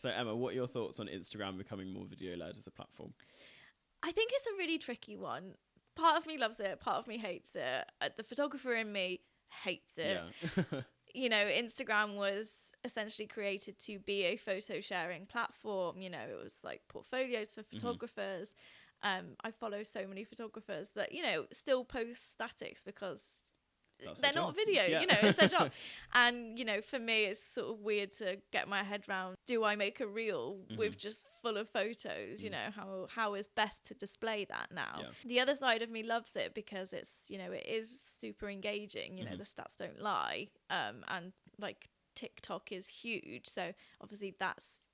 So Emma, what are your thoughts on Instagram becoming more video led as a platform? I think it's a really tricky one. Part of me loves it, part of me hates it. The photographer in me hates it. Yeah. You know, Instagram was essentially created to be a photo sharing platform. You know, it was like portfolios for photographers. I follow so many photographers that, you know, still post statics because they're not video, you know, it's their job. And, you know, for me, it's sort of weird to get my head around, do I make a reel with just full of photos? You know, how is best to display that now? The other side of me loves it because it's, you know, it is super engaging, you know, the stats don't lie. And like TikTok is huge. So obviously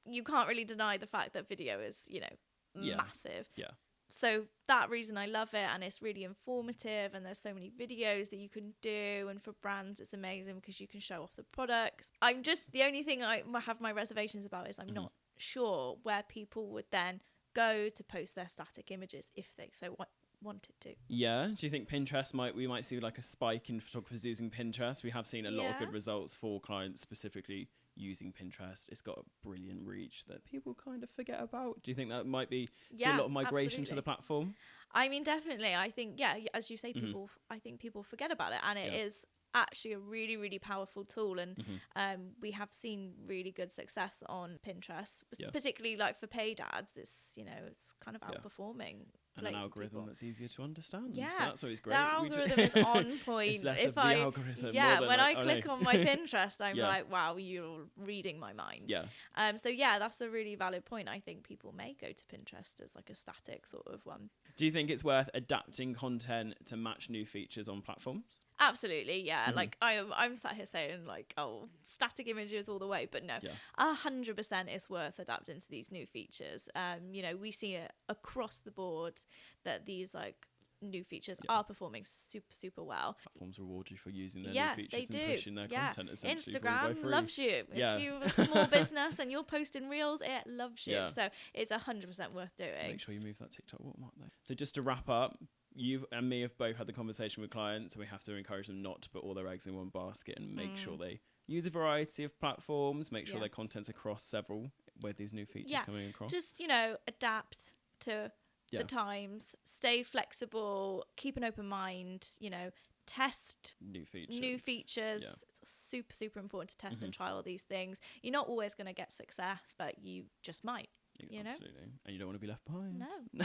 you can't really deny the fact that video is, you know, massive. Yeah. So that reason I love it, and it's really informative, and there's so many videos that you can do, and for brands it's amazing because you can show off the products. The only thing I have my reservations about is I'm not sure where people would then go to post their static images if they so wanted to. Yeah. Do you think we might see like a spike in photographers using Pinterest? We have seen a lot of good results for clients specifically using Pinterest. It's got a brilliant reach that people kind of forget about. Do you think that might be see a lot of migration to the platform? I mean, definitely. I think, as you say, I think people forget about it, and it is actually a really, really powerful tool. And we have seen really good success on Pinterest, particularly like for paid ads. It's, you know, it's kind of outperforming. And an algorithm that's easier to understand. Yeah, so that's always great. Their algorithm is on point. It's less of the algorithm. Yeah, when I click on my Pinterest, I'm like, wow, you're reading my mind. Yeah. So yeah, that's a really valid point. I think people may go to Pinterest as like a static sort of one. Do you think it's worth adapting content to match new features on platforms? Absolutely, yeah. Like I'm sat here saying like, oh, static images all the way, but no, 100% it's worth adapting to these new features. You know, we see it across the board that these like new features are performing super, super well. Platforms reward you for using their new features and pushing their content essentially. Instagram loves you. If you're a small business and you're posting reels, it loves you. So it's 100% worth doing. Make sure you move that TikTok watermark though. So just to wrap up, you and me have both had the conversation with clients, and we have to encourage them not to put all their eggs in one basket and make sure they use a variety of platforms, make sure their content's across several with these new features coming across. Just, you know, adapt to the times, stay flexible, keep an open mind, you know, test new features. It's super, super important to test and trial these things. You're not always going to get success, but you just might, you know? Absolutely. And you don't want to be left behind. No.